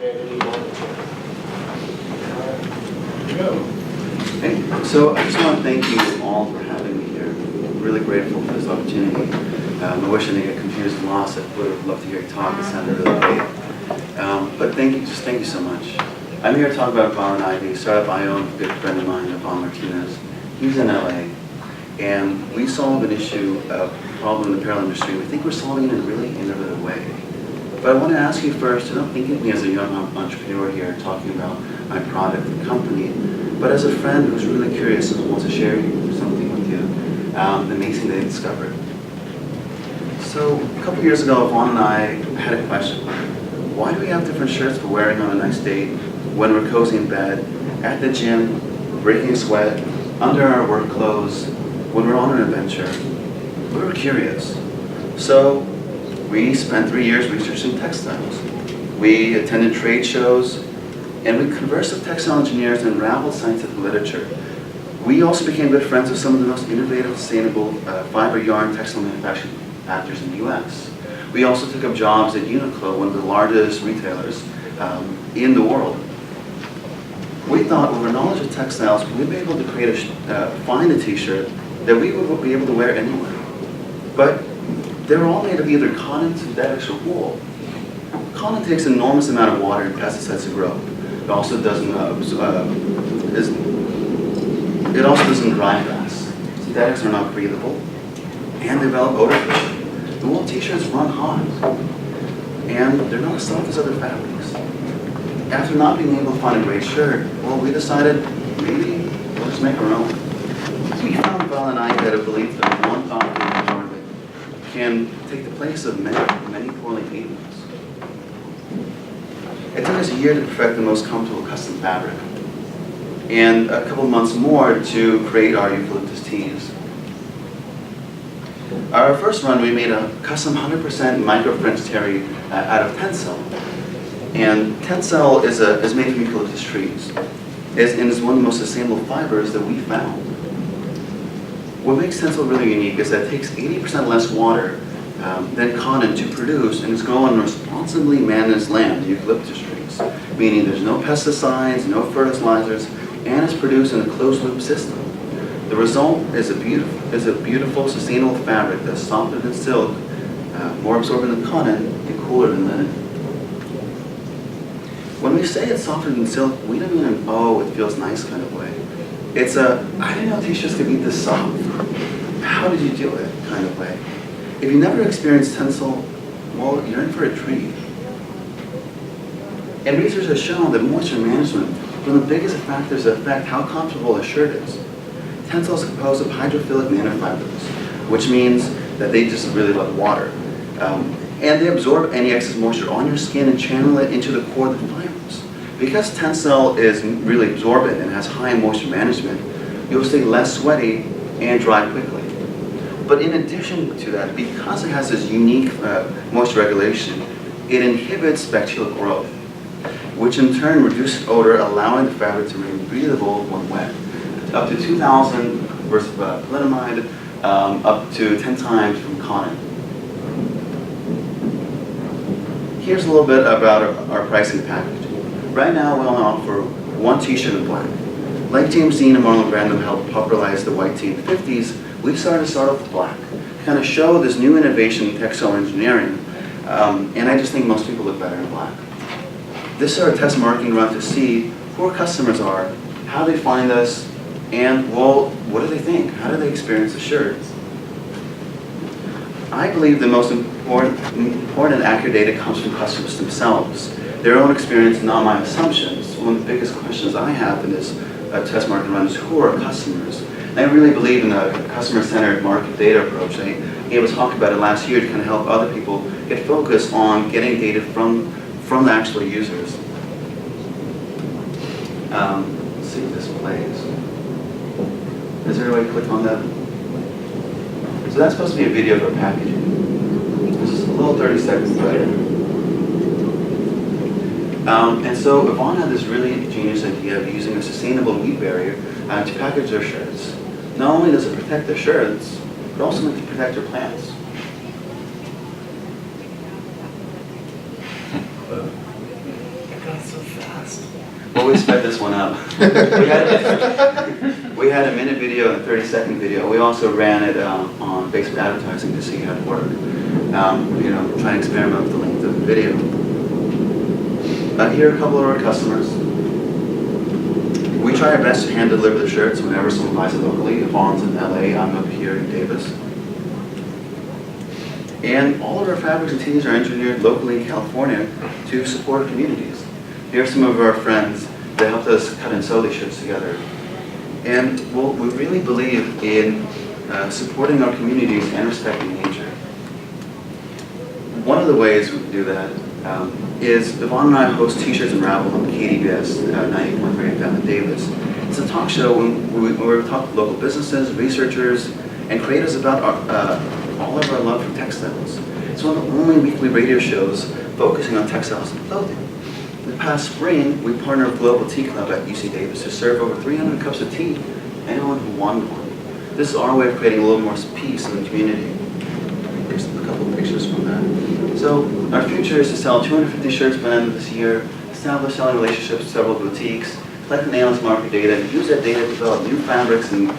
Hey, so I just want to thank you all for having me here. I'm really grateful for this opportunity. I wish I didn't get confused and lost. I would have loved to hear you talk. It sounded really great. But thank you so much. I'm here to talk about Vial+Ivy, a startup I own with a good friend of mine, Yvonne Martinez. He's in LA, and we solve an issue, a problem in the apparel industry. We think we're solving it in a really innovative way. But I want to ask you first, don't think of me as a young entrepreneur here talking about my product and company, but as a friend who's really curious and wants to share something with you, the amazing they discovered. So a couple years ago, Yvonne and I had a question. Why do we have different shirts for wearing on a nice date, when we're cozy in bed, at the gym, breaking a sweat, under our work clothes, when we're on an adventure? We were curious. So we spent 3 years researching textiles. We attended trade shows, and we conversed with textile engineers and unraveled scientific literature. We also became good friends with some of the most innovative, sustainable fiber yarn textile manufacturers in the US. We also took up jobs at Uniqlo, one of the largest retailers in the world. We thought with our knowledge of textiles, we'd be able to find a t-shirt that we would be able to wear anywhere. But they're all made of either cotton, synthetics, or wool. Cotton takes an enormous amount of water and pesticides to grow. It also doesn't dry fast. Synthetics are not breathable, and develop odor pollution. The wool t-shirts run hot, and they're not as soft as other fabrics. After not being able to find a great shirt, well, we decided maybe we'll just make our own. We found Vial+Ivy that a belief that one thoughtful environment can take the place of many poorly made ones. It took us a year to perfect the most comfortable custom fabric, and a couple months more to create our eucalyptus tees. Our first run, we made a custom 100% micro French terry out of tencel. And tencel is made from eucalyptus trees. And is one of the most sustainable fibers that we found. What makes tencel really unique is that it takes 80% less water than cotton to produce, and it's grown on responsibly managed land, the eucalyptus trees, meaning there's no pesticides, no fertilizers, and it's produced in a closed-loop system. The result is a beautiful, sustainable fabric that's softer than silk, more absorbent than cotton, and cooler than linen. When we say it's softer than silk, we don't mean an "oh, it feels nice" kind of way. It's a "I didn't know t-shirts could be this soft. How did you do it?" kind of way. If you never experienced tencel, well, you're in for a treat. And research has shown that moisture management is one of the biggest factors that affect how comfortable a shirt is. Tencel is composed of hydrophilic nanofibers, which means that they just really love water. And they absorb any excess moisture on your skin and channel it into the core of the fibers. Because tencel is really absorbent and has high moisture management, you'll stay less sweaty and dry quickly. But in addition to that, because it has this unique moisture regulation, it inhibits bacterial growth, which in turn reduces odor, allowing the fabric to remain breathable when wet. Up to 2,000 versus polyamide, up to 10 times from cotton. Here's a little bit about our pricing package. Right now, we only offer one t-shirt in black. Like James Dean and Marlon Brando helped popularize the white tee in the 50s, we decided to start off with black. Kind of show this new innovation in textile engineering, and I just think most people look better in black. This is our test marketing run to see who our customers are, how they find us, and, well, what do they think? How do they experience the shirt? I believe the most important and accurate data comes from customers themselves. Their own experience, not my assumptions. One of the biggest questions I have in this test market run is who are our customers? And I really believe in a customer-centered market data approach. I gave a talk about it last year to kind of help other people get focused on getting data from the actual users. Let's see if this plays. Is there a way to click on that? So that's supposed to be a video of our packaging. This is a little 30 seconds later. And so Yvonne had this really genius idea of using a sustainable weed barrier to package their shirts. Not only does it protect their shirts, but also meant to protect their plants. Well, we sped this one up. We had a minute video and a 30-second video. We also ran it on Facebook advertising to see how it worked. Trying to experiment with the length of the video. Here are a couple of our customers. We try our best to hand deliver the shirts whenever someone buys it locally. If Vaughn's in LA, I'm up here in Davis. And all of our fabrics and tees are engineered locally in California to support communities. Here are some of our friends that helped us cut and sew these shirts together. And we really believe in supporting our communities and respecting nature. One of the ways we do that is Yvonne and I host T-shirts and Ravel on KDBS 90.3 FM in Davis. It's a talk show where we talk to local businesses, researchers, and creators about all of our love for textiles. It's one of the only weekly radio shows focusing on textiles and clothing. The past spring, we partnered with Global Tea Club at UC Davis to serve over 300 cups of tea to anyone who wanted one. This is our way of creating a little more peace in the community. There's a couple of pictures from that. So our future is to sell 250 shirts by the end of this year, establish selling relationships with several boutiques, collect the analyst market data, and use that data to develop new fabrics and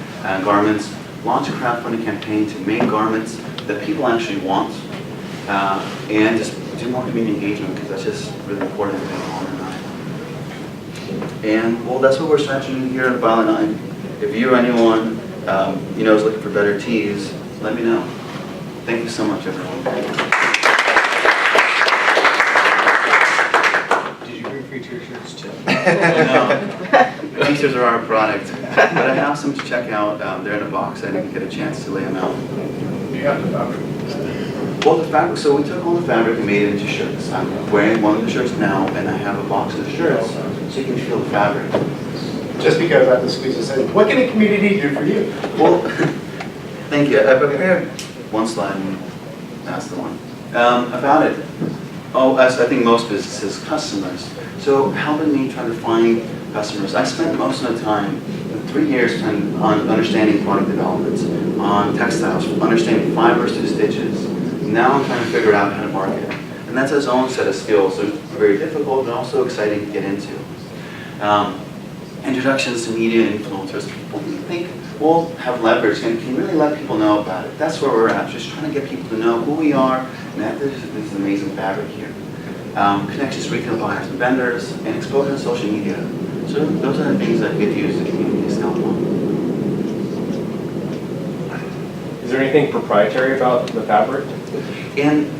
garments, launch a crowdfunding campaign to make garments that people actually want, and just do more community engagement, because that's just really important to on and on. And well, that's what we're trying to do here at Vial and I. If you or anyone is looking for better teas, let me know. Thank you so much, everyone. Did you bring free t-shirts too? No, t-shirts are our product, but I have some to check out. They're in a box. I didn't get a chance to lay them out. Do you have the fabric? Well, the fabric, so we took all the fabric and made it into shirts. I'm wearing one of the shirts now, and I have a box of shirts, so you can feel the fabric. Just because I have to squeeze this in, what can a community do for you? Well, thank you. I prepared one slide, and that's the one. About it. Oh, as I think most businesses, customers. So helping me try to find customers. I spent most of the time, 3 years, on understanding product development, on textiles, understanding fibers to stitches. Now I'm trying to figure out how to market. And that's its own set of skills. So it's very difficult, but also exciting to get into. Introductions to media and influencers. What do you think will have leverage and can really let people know about it? That's where we're at, just trying to get people to know who we are and that there's this amazing fabric here. Connections to retail buyers and vendors, and exposure to social media. So those are the things that get used in the community to sell on. Is there anything proprietary about the fabric? And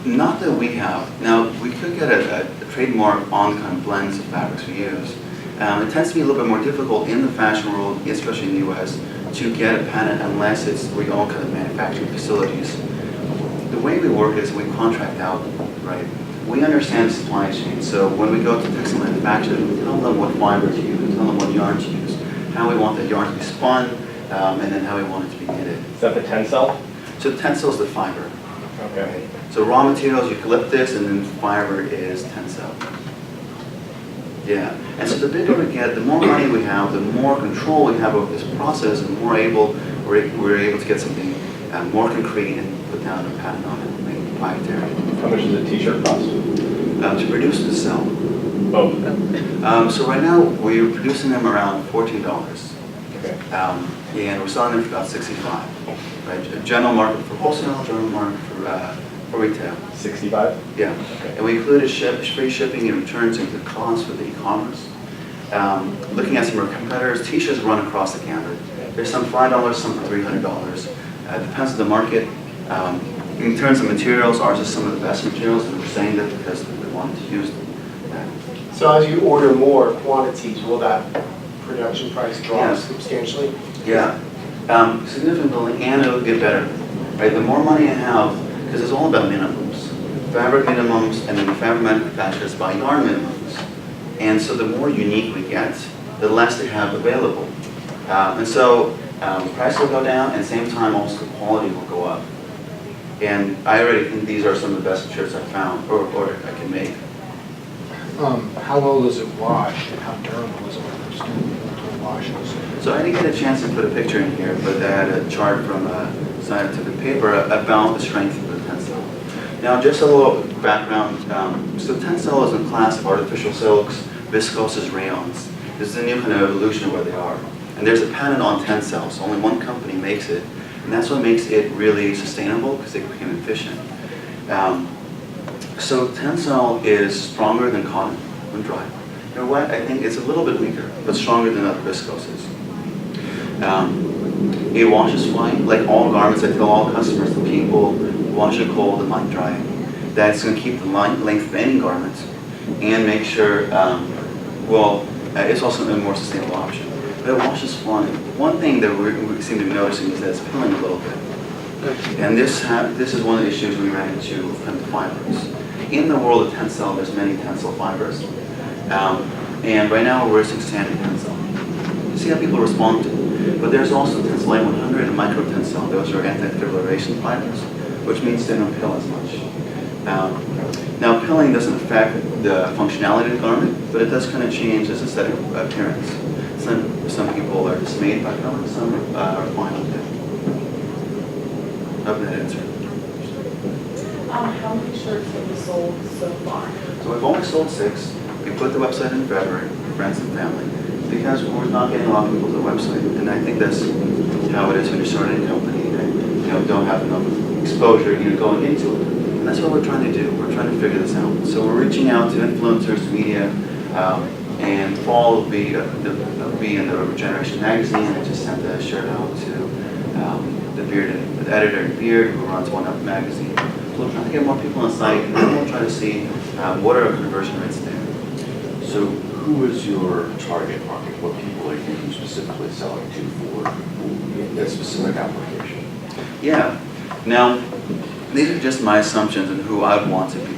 not that we have. Now, we could get a trademark on kind of blends of fabrics we use. It tends to be a little bit more difficult in the fashion world, especially in the US, to get a patent unless we own kind of manufacturing facilities. The way we work is we contract out, right? We understand the supply chain, so when we go to textile manufacturers, we tell them what fiber to use, tell them what yarn to use, how we want that yarn to be spun, and then how we want it to be knitted. Is that the tencel? So the tencel is the fiber. Okay. So raw materials, eucalyptus, and then fiber is tencel. Yeah, and so the bigger we get, the more money we have, the more control we have over this process, and the more we're able to get something more concrete and put down a patent on it and make it proprietary. How much does a t-shirt cost? To produce and to sell. Both. So right now, we're producing them around $14. Okay. And we're selling them for about $65. Right? General market for wholesale, general market for retail. 65? Yeah. Okay. And we included free shipping and returns into the cost for the e-commerce. Looking at some of our competitors, t-shirts run across the gamut. There's some $5, some for $300. Depends on the market. In terms of materials, ours is some of the best materials, and we're saying that because we wanted to use that. So as you order more quantities, will that production price drop Yes. substantially? Yeah, significantly, and it'll get better. Right, the more money I have, because it's all about minimums, fabric minimums, and then the fabric manufacturers buy yarn minimums. And so the more unique we get, the less they have available. And so price will go down, and at the same time, also the quality will go up. And I already think these are some of the best shirts I've found, or I can make. How well does it wash, and how durable is it when it washes? So I didn't get a chance to put a picture in here, but I had a chart from scientific paper about the strength of the tencel. Now, just a little background. So Tencel is a class of artificial silks, viscoses, rayons. This is a new kind of evolution of where they are. And there's a patent on Tencel, so only one company makes it. And that's what makes it really sustainable, because they became efficient. So Tencel is stronger than cotton when dry. You know what? I think it's a little bit weaker, but stronger than other viscoses. It washes fine, like all garments. I tell all customers, the people wash it cold and light dry. That's going to keep the length of any garment and make sure, it's also a more sustainable option. But it washes fine. One thing that we seem to be noticing is that it's pilling a little bit. And this is one of the issues we ran into from the fibers. In the world of Tencel, there's many Tencel fibers. And right now we're using standard Tencel. You see how people respond to it. But there's also Tencel A100 and Micro Tencel. Those are anti-fibrillation fibers, which means they don't pill as much. Now, pilling doesn't affect the functionality of the garment, but it does kind of change its aesthetic appearance. Some people are dismayed by pilling, some are fine with it. Hope that answered. How many shirts have you sold so far? So we've only sold 6. We put the website in February for friends and family because we're not getting a lot of people to the website. And I think that's how it is when you're starting a company and don't have enough exposure going into it. And that's what we're trying to do. We're trying to figure this out. So we're reaching out to influencers, media, and fall will be in the Regeneration magazine. I just sent a shirt out to the editor in Beard, who runs One Up magazine. So we're trying to get more people on the site, and then we'll try to see what are our conversion rates there. So who is your target market? What people are you specifically selling to for that specific application? Yeah. Now, these are just my assumptions and who I would want to be.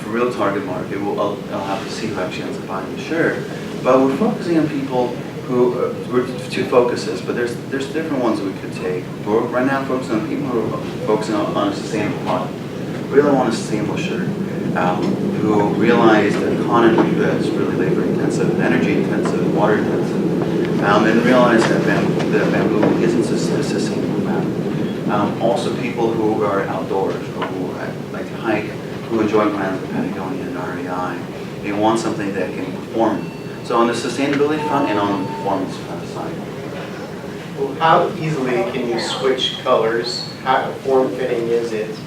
For real target market, I'll have to see who actually ends up buying the shirt. But we're focusing on people who, we're 2 focuses, but there's different ones we could take. We're right now focusing on people who are focusing on a sustainable product. Really want a sustainable shirt. Who realize that cotton is really labor intensive, energy intensive, water intensive, and realize that bamboo isn't a sustainable fabric. Also people who are outdoors, or who like to hike, who enjoy brands like Patagonia and REI. They want something that can perform. So on the sustainability front and on the performance side. Well, how easily can you switch colors? How form-fitting is it?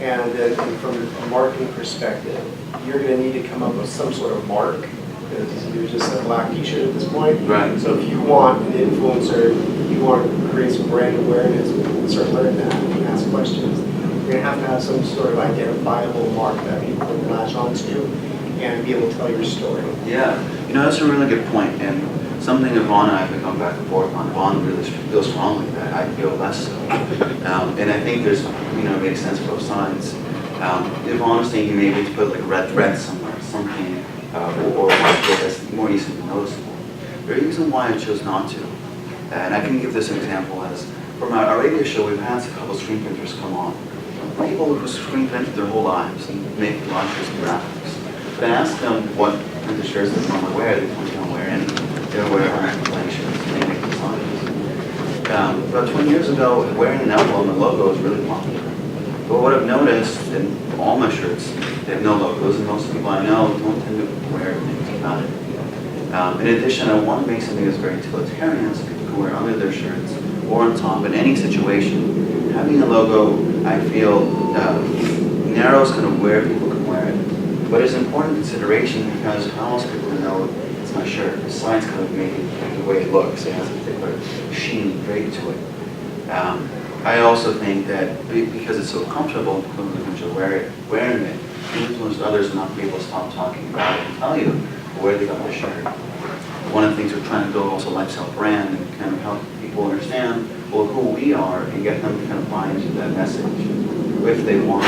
And then from a marketing perspective, you're going to need to come up with some sort of mark, because you're just a black t-shirt at this point. Right. So if you want an influencer, you want to create some brand awareness, start learning that, and ask questions, you're going to have some sort of identifiable mark that people can latch onto and be able to tell your story. Yeah, that's a really good point, and something Yvonne and I have been going back and forth on. Yvonne really feels strongly that I feel less so. And I think there's, it makes sense for both sides. Yvonne was thinking maybe to put like a red thread somewhere, something, or that's more easily noticeable. The reason why I chose not to, and I can give this example as, from our radio show, we've had a couple of screen printers come on. People who screen print their whole lives and make launchers and graphics. But I asked them what printed shirts they want to wear, they don't wear any. They're wearing blank shirts and they make designs. About 20 years ago, wearing an emblem and logo was really popular. But what I've noticed in all my shirts, they have no logos, and most people I know don't tend to wear things about it. In addition, I want to make something that's very utilitarian, so people can wear under their shirts or on top in any situation. Having a logo, I feel, narrows kind of where people can wear it. But it's an important consideration because how else people know it's my shirt, besides kind of making the way it looks. It has a particular sheen drape to it. I also think that because it's so comfortable, people who enjoy wearing it, influence others not to be able to stop talking about it and tell you where they got their shirt. One of the things we're trying to build also a lifestyle brand and kind of help people understand who we are and get them to kind of buy into that message if they want.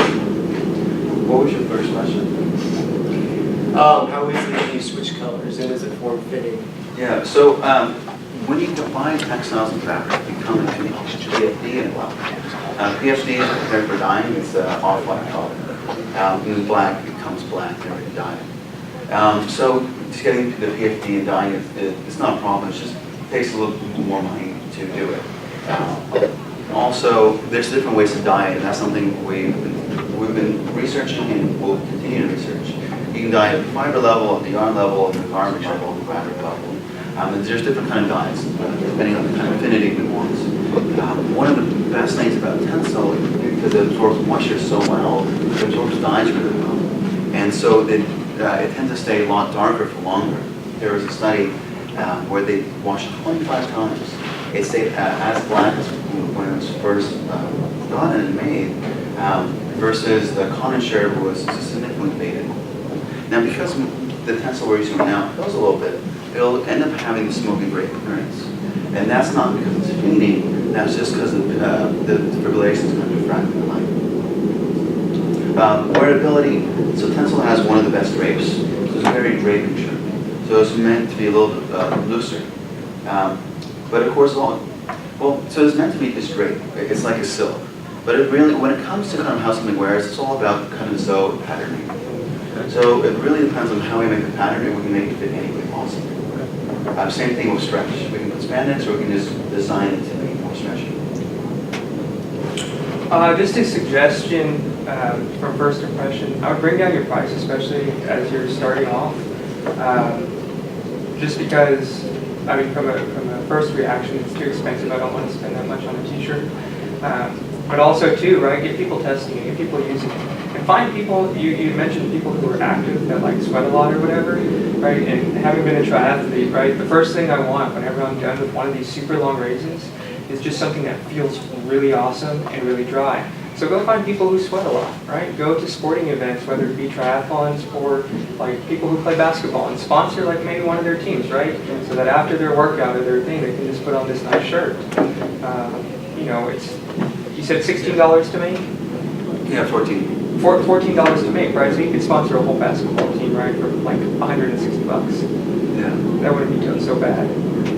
What was your first question? How easily can you switch colors, and is it form-fitting? Yeah, so when you combine textiles and fabric, you come into PFD and black. PFD is prepared for dyeing, it's off-white color. In black, it becomes black, never to dye. So just getting the PFD and dyeing, it's not a problem, it just takes a little more money to do it. Also, there's different ways to dye it, and that's something we've been researching and will continue to research. You can dye at the fiber level, at the yarn level, at the garment level, the fabric level. And there's different kind of dyes, depending on the kind of affinity we want. One of the best things about Tencel, because it absorbs moisture so well, it absorbs dyes really well. And so it tends to stay a lot darker for longer. There was a study where they washed 25 times. It stayed as black as when it was first done and made, versus the cotton share was significantly faded. Now, because the Tencel we're using right now goes a little bit, it'll end up having the smoky gray appearance. And that's not because it's fading, that's just because the fibrillation is going to diffract the light. Wearability, so Tencel has one of the best drapes. So it's a very draping shirt. So it's meant to be a little bit looser. But of course, so it's meant to be this drape. It's like a silk. But it really, when it comes to kind of how something wears, it's all about kind of sew patterning. So it really depends on how we make the pattern, and we can make it fit any way possible. Same thing with stretch. We can put spandex, or we can just design it to make it more stretchy. Just a suggestion from first impression. I would bring down your price, especially as you're starting off. Just because, I mean, from a first reaction, it's too expensive. I don't want to spend that much on a t-shirt. But also, too, right, get people testing it, get people using it. And find people, you mentioned people who are active, that like sweat a lot or whatever, right? And having been a triathlete, right, the first thing I want whenever I'm done with one of these super long races is just something that feels really awesome and really dry. So go find people who sweat a lot, right? Go to sporting events, whether it be triathlons or like people who play basketball, and sponsor like maybe one of their teams, right? So that after their workout or their thing, they can just put on this nice shirt. You know, you said $16 to make? Yeah, 14. $14 to make, right? So you could sponsor a whole basketball team, right, for like $160. Yeah. That wouldn't be so bad.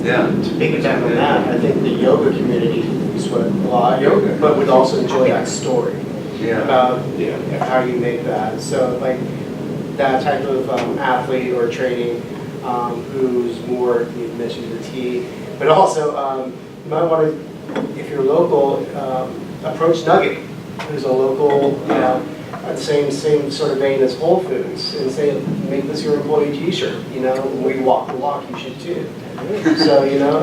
Yeah. To piggyback on that, I think the yoga community sweat a lot, Yoga. but would also enjoy that story Yeah. about how you make that. So like that type of athlete or training who's more, you mentioned the T, but also you might want to, if you're local, approach Nugget, who's a local, same sort of vein as Whole Foods, and say, make this your employee t-shirt, you know, when we walk the walk, you should too. So, you know,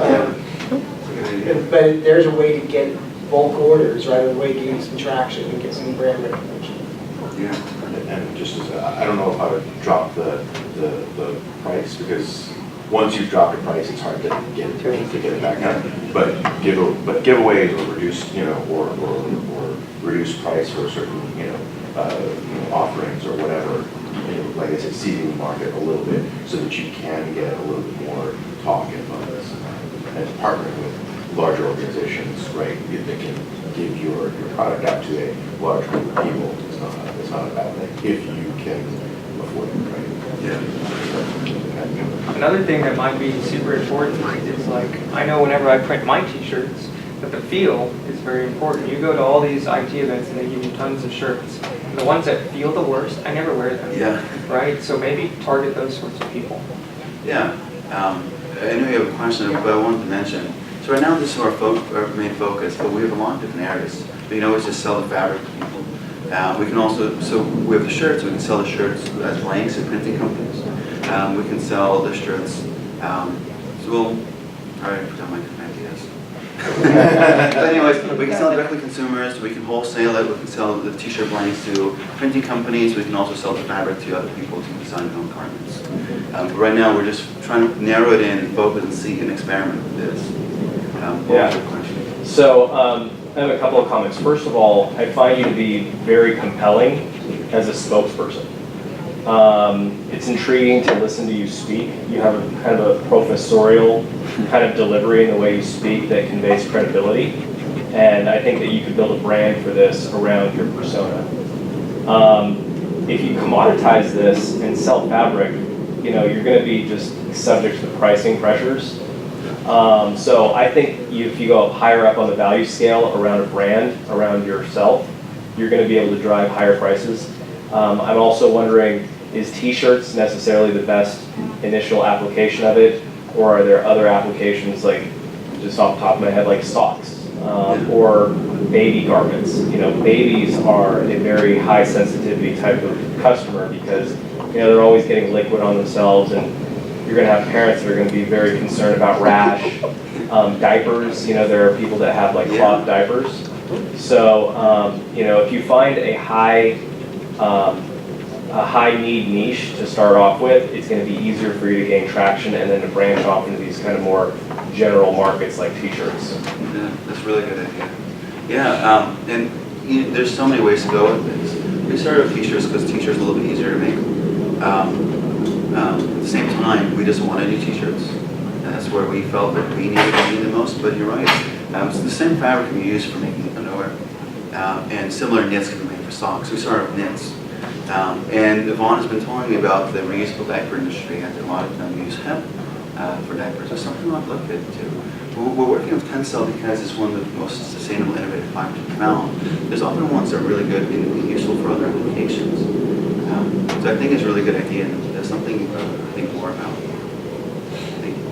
but there's a way to get bulk orders, right, a way to get some traction and get some brand recognition. Yeah. And just as I don't know if I would drop the price, because once you've dropped a price, it's hard to get it back up. But giveaways or reduced, you know, or reduced price for certain, offerings or whatever. You know, like I said, seeding the market a little bit so that you can get a little bit more talk and buzz, and partnering with larger organizations, right? That can give your product out to a large group of people. It's not a bad thing if you can afford it, right? Yeah. Another thing that might be super important is like, I know whenever I print my t-shirts, that the feel is very important. You go to all these IT events and they give you tons of shirts. And the ones that feel the worst, I never wear them. Yeah. Right? So maybe target those sorts of people. Yeah. I know you have a question, but I wanted to mention. So right now this is our main focus, but we have a lot of different areas. We can always just sell the fabric to people. We can also, so we have the shirts, we can sell the shirts as blanks at printing companies. We can sell the shirts, so we'll, I already put down my different ideas. But anyways, we can sell directly to consumers, we can wholesale it, we can sell the t-shirt blanks to printing companies, we can also sell the fabric to other people to design their own garments. But right now we're just trying to narrow it in, focus and see and experiment with this. What was your question? So I have a couple of comments. First of all, I find you to be very compelling as a spokesperson. It's intriguing to listen to you speak. You have a kind of a professorial kind of delivery in the way you speak that conveys credibility. And I think that you could build a brand for this around your persona. If you commoditize this and sell fabric, you're going to be just subject to the pricing pressures. So I think if you go higher up on the value scale around a brand, around yourself, you're going to be able to drive higher prices. I'm also wondering, is t-shirts necessarily the best initial application of it? Or are there other applications, like just off the top of my head, like socks? or baby garments. You know, babies are a very high sensitivity type of customer because, you know, they're always getting liquid on themselves, and you're going to have parents that are going to be very concerned about rash. Diapers, you know, there are people that have like cloth diapers. So, you know, if you find a high need niche to start off with, it's going to be easier for you to gain traction and then to branch off into these kind of more general markets like t-shirts. Yeah, that's a really good idea. Yeah, and you know, there's so many ways to go with this. We started with t-shirts because t-shirts are a little bit easier to make. At the same time, we just wanted new t-shirts. And that's where we felt that we needed to be the most, but you're right. It's the same fabric we use for making underwear. And similar knits can be made for socks. We started with knits. And Yvonne has been telling me about the reusable diaper industry, and a lot of them use hemp for diapers. There's something I'd look into. We're working with Tencel because it's one of the most sustainable, innovative fibers we've found. There's other ones that are really good and useful for other applications. So I think it's a really good idea, and there's something to think more about. Thank you.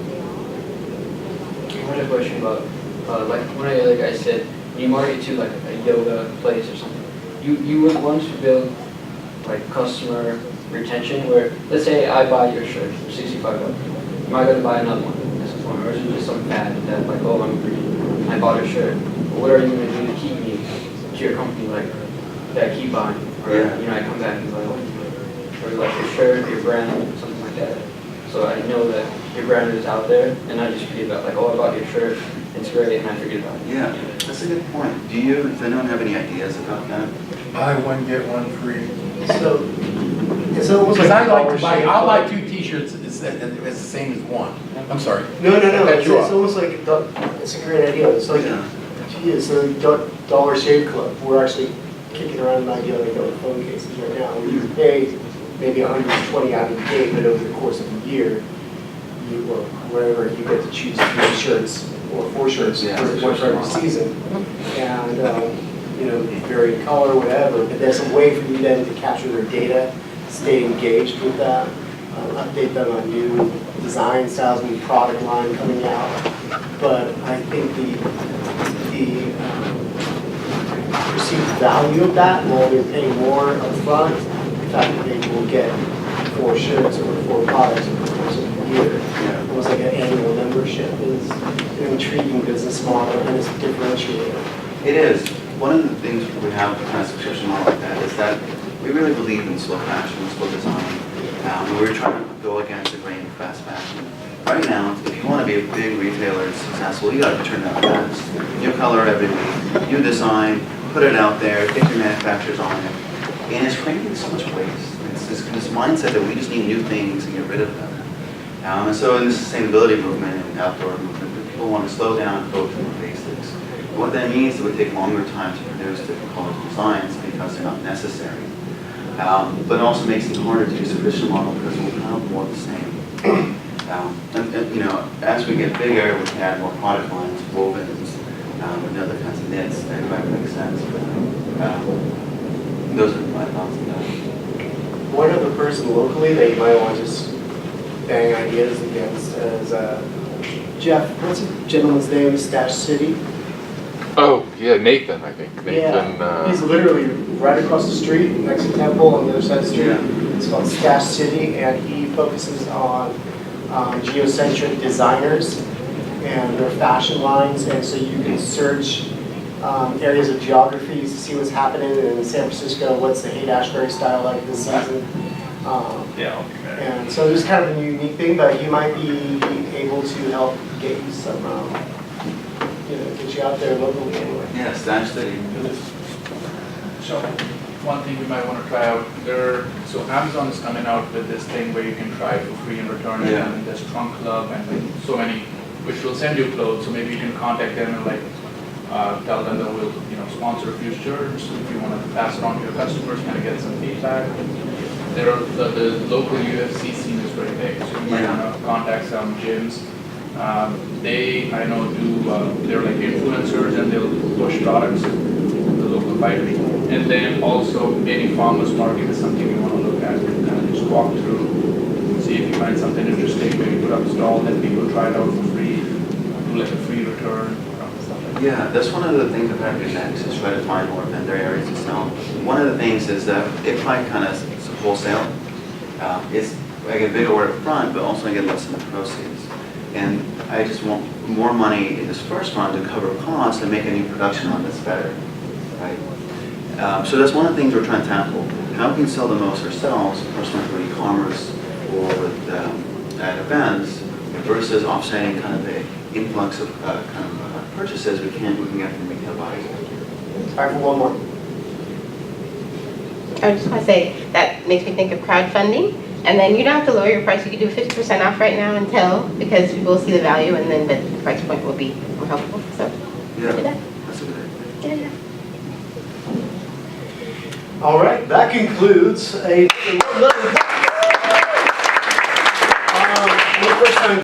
I had a question about, like one of the other guys said, when you market to like a yoga place or something, you would want to build like customer retention where, let's say I buy your shirt for $65. Am I going to buy another one at some point? Or is it just some fad that like, oh, I bought a shirt. But what are you going to do to keep me to your company, like, that I keep buying? Or, you know, I come back and buy or like your shirt, your brand, something like that. So I know that your brand is out there and I just forget about like, oh, I bought your shirt, it's great, and I forget about it. Yeah, that's a good point. Does anyone have any ideas about that? Buy one, get one free. So, it's almost Because like I like Dollar to buy, Shave I'll buy Club. 2 t-shirts, it's the same as one. I'm sorry. No, Cut it's you off. almost like, it's a great idea. It's like, Yeah. gee, it's like Dollar Shave Club. We're actually kicking around an idea like on phone cases right now, where you pay maybe 120 out of the gate, but over the course of a year, or wherever, you get to choose 3 shirts or 4 shirts Yeah, for one for every season. And, you know, vary in color, whatever, but there's a way for you then to capture their data, stay engaged with that, update them on new design styles, new product line coming out. But I think the perceived value of that, while they're paying more upfront, the fact that they will get 4 shirts or 4 products over the course of the year, almost like an annual membership, is an intriguing business model and it's a differentiator. It is. One of the things we have with a subscription model like that is that we really believe in slow fashion, slow design. We're trying to go against the grain of fast fashion. Right now, if you want to be a big retailer and successful, you got to turn out fast. New color every week, new design, put it out there, get your manufacturers on it. And it's creating so much waste. It's this mindset that we just need new things and get rid of them. And so in the sustainability movement and outdoor movement, people want to slow down, go to the basics. What that means is it would take longer time to produce different colors and designs because they're not necessary. But it also makes it harder to use a subscription model because we'll have more of the same. And you know, as we get bigger, we can add more product lines, wovens, and other kinds of knits. That might make sense. But those are my thoughts on that. One other person locally that you might want to just bang ideas against is Jeff, what's the gentleman's name, Stash City? Oh, yeah, Nathan, I think. Nathan, He's literally right across the street, next to Temple on the other side of the street. Yeah. It's called Stash City, and he focuses on geocentric designers and their fashion lines. And so you can search areas of geography to see what's happening in San Francisco, what's the Haight-Ashbury style like this season. Yeah. And so there's kind of a unique thing, but he might be able to help get you some, get you out there locally anyway. Yeah, Stash City. So one thing we might want to try out so Amazon is coming out with this thing where you can try it for free and return it, Yeah. and there's Trunk Club and like so many which will send you clothes. So maybe you can contact them and like tell them that we'll sponsor a few shirts if you want to pass it on to your customers, kind of get some feedback. There are the local UFC scene is very big, so you might want to contact some gyms. They, I know, they're like influencers and they'll push products to the local fighters. And then also any farmers market is something you want to look at and kind of just walk through, see if you find something interesting, maybe put up a stall, let people try it out for free, do like a free return, stuff like Yeah, that's one of the things that I do next, is try to find more vendor areas to sell. One of the things is that if I kind of wholesale, it's, I get bigger order up front, but also I get less in the proceeds. And I just want more money in this first run to cover costs and make a new production run that's better, right? So that's one of the things we're trying to tackle. How we can sell the most ourselves, personally through e-commerce or with at events, versus offsetting kind of the influx of purchases we can get from retail buyers. Time for one more. I just want to say, that makes me think of crowdfunding. And then you don't have to lower your price. You can do 50% off right now until, because people will see the value, and then the price point will be more helpful. So, Yeah, do that. that's a good idea. Yeah. All right, that concludes a. The first time